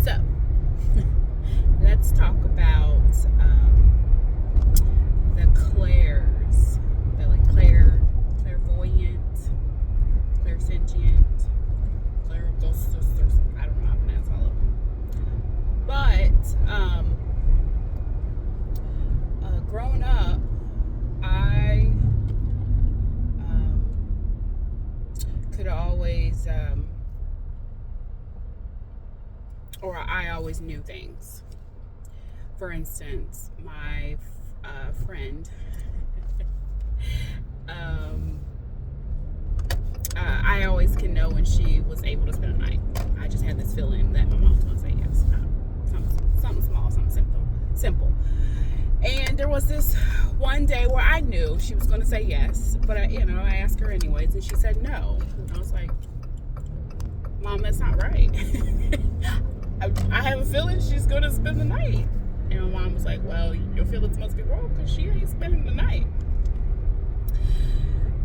So, let's talk about the clairs, the clairvoyant, clairsentient, clairgostus, or something. I don't know how to pronounce all of them. But growing up, I could always, or I always knew things. For instance, my friend, I always can know when she was able to spend a night. I just had this feeling that my mom was going to say yes. Something small, something simple. And there was this one day where I knew she was going to say yes, but I asked her anyways, and she said no. And I was like, Mom, that's not right. I have a feeling she's going to spend the night. And my mom was like, well, your feelings must be wrong because she ain't spending the night.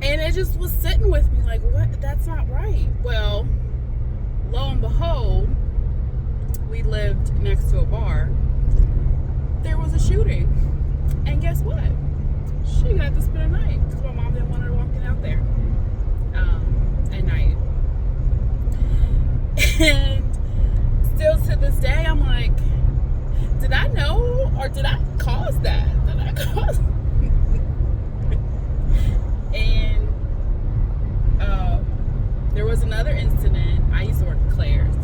And it just was sitting with me like, what? That's not right. Well, lo and behold, we lived next to a bar. There was a shooting. And guess what? She got to spend a night because my mom didn't want her walking out there at night. And still to this day, I'm like, did I know or did I cause that? Did I cause? And there was another incident. I used to work at Claire's.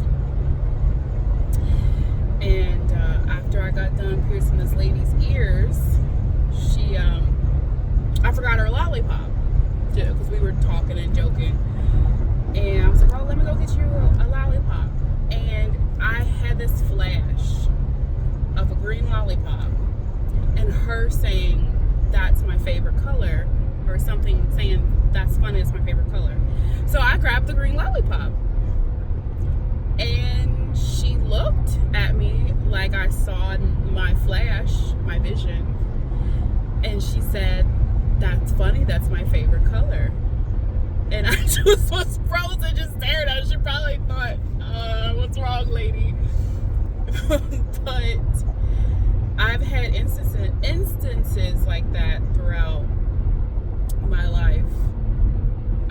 And after I got done piercing this lady's ears, she, I forgot her lollipop because we were talking and joking. And I was like, oh, let me go get you a lollipop. And I had this flash of a green lollipop and her saying, that's my favorite color, or something saying, that's funny, it's my favorite color. So I grabbed the green lollipop. And she looked at me like I saw in my flash, my vision. And she said, that's funny, that's my favorite color. And I just was frozen, just staring at her. She probably thought, what's wrong, lady? But I've had instances like that throughout my life.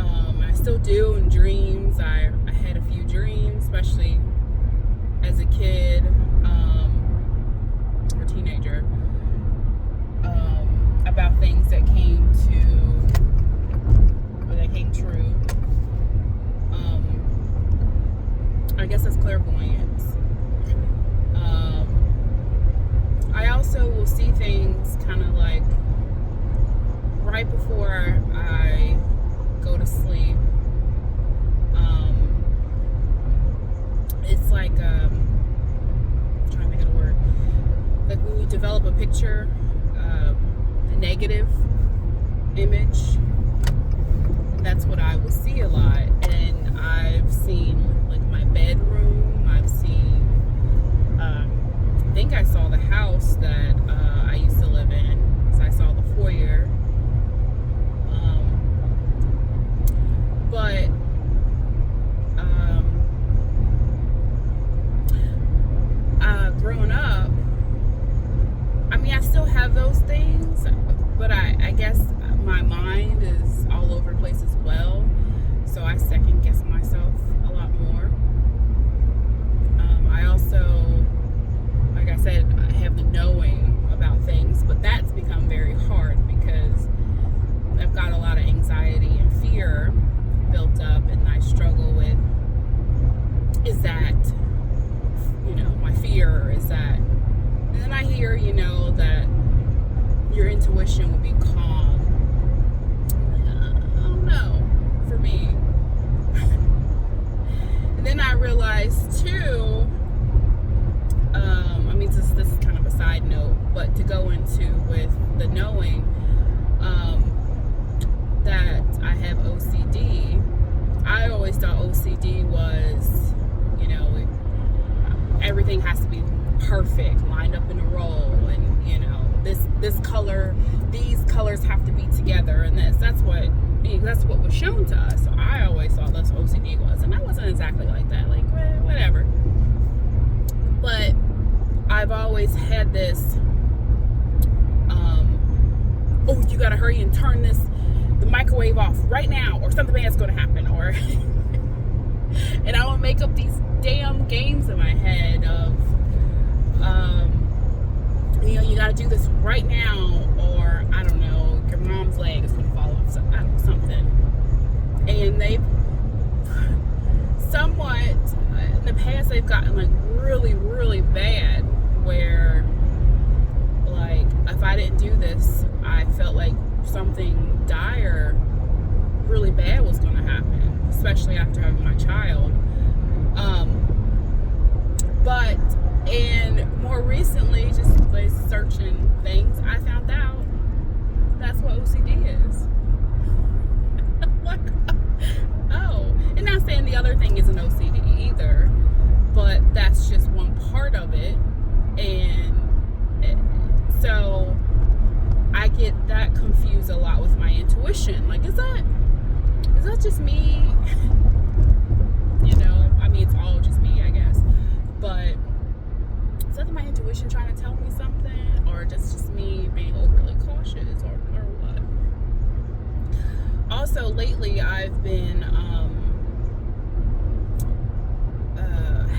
I still do in dreams. I had a few dreams, especially as a kid or teenager, about things that came true. I guess that's clairvoyance. I also will see things kind of like right before I go to sleep. It's like, I'm trying to think of the word. Like when we develop a picture, a negative image, that's what I will see a lot. And I've seen like my bedroom, I've seen, I think I saw the house that I used to live in. So I saw the foyer. But growing up, I mean, I still have those things, but I guess my mind is all over the place as well. So I second guess myself a lot more. I also, like I said, I have the knowing about things, but that's become very hard because I've got a lot of anxiety and fear built up, and I struggle with, is that, my fear, is that, and then I hear, that your intuition will be calm. I don't know, for me. And then I realized too, this is kind of a side note, but to go into with the knowing, that I have OCD. I always thought OCD was, everything has to be perfect, lined up in a row, and this color, these colors have to be together, and that's what was shown to us. So I always thought that's what OCD was, and I wasn't exactly like that. Like, whatever. I've always had this, oh, you gotta hurry and turn the microwave off right now, or something bad's gonna happen, or and I would make up these damn games in my head of, you gotta do this right now, or I don't know, your mom's leg is gonna fall off, something. And they've somewhat, in the past, they've gotten like really, really bad, where like if I didn't do this, I felt like something dire, really bad was going to happen, especially after having my child. But and more recently, just like searching things, I found out that's what OCD is. Like, oh, and not saying the other thing isn't OCD either, but that's just one part of it. And so I get that confused a lot with my intuition. Like, is that just me? I mean, it's all just me, I guess. But is that my intuition trying to tell me something, or just me being overly cautious, or what? Also, lately I've been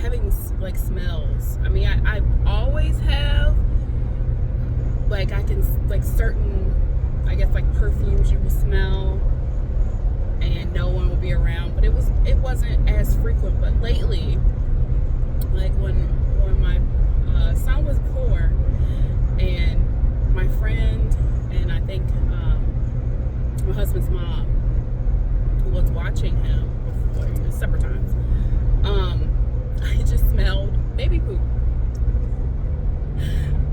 having like smells. I mean, I always have. Like, I can, like, certain, I guess, like perfumes you will smell and no one will be around, but it wasn't as frequent. But lately, like when my son was poor, and my friend and I think my husband's mom was watching him before, separate times, I just smelled baby poop.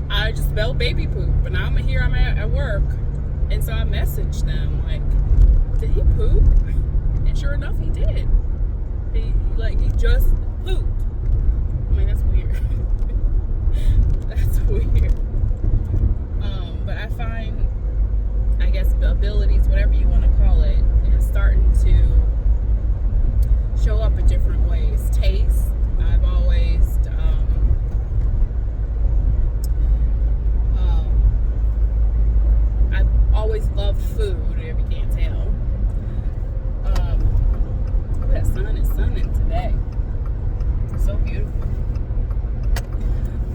I just smelled baby poop, and I'm at work, and so I messaged them like, did he poop? And sure enough, he did. He just pooped. I mean, that's weird. That's weird. But I find, I guess, the abilities, whatever you want to call it, is starting to show up in different ways. Taste. I've always loved food, if you can't tell. That sun is sunning today. It's so beautiful.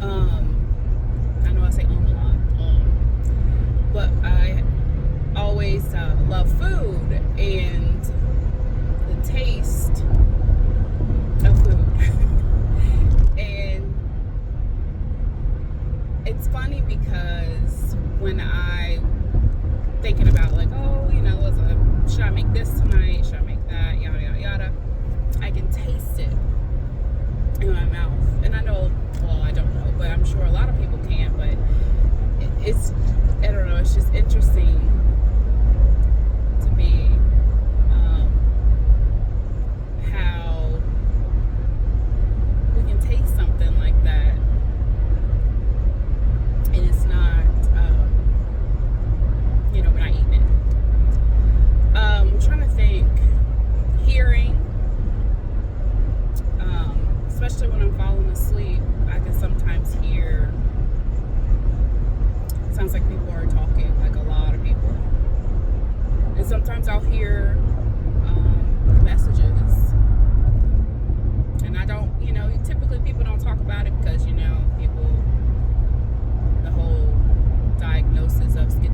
I know I say a lot, but I always love food and the taste of food. And it's funny because when I thinking about like, oh, should I make this tonight? Should I make that? Yada, yada, yada. I can taste it in my mouth. And I know, well, I don't know, but I'm sure a lot of people can, but it's, I don't know, it's just interesting to me how we can taste something like that and it's not, we're not eating it. I'm trying to think. Hearing, especially when I'm falling asleep, I can sometimes hear, it sounds like people are talking, like a lot of people. And sometimes I'll hear messages. And I don't, typically people don't talk about it because, people, the whole diagnosis of schizophrenia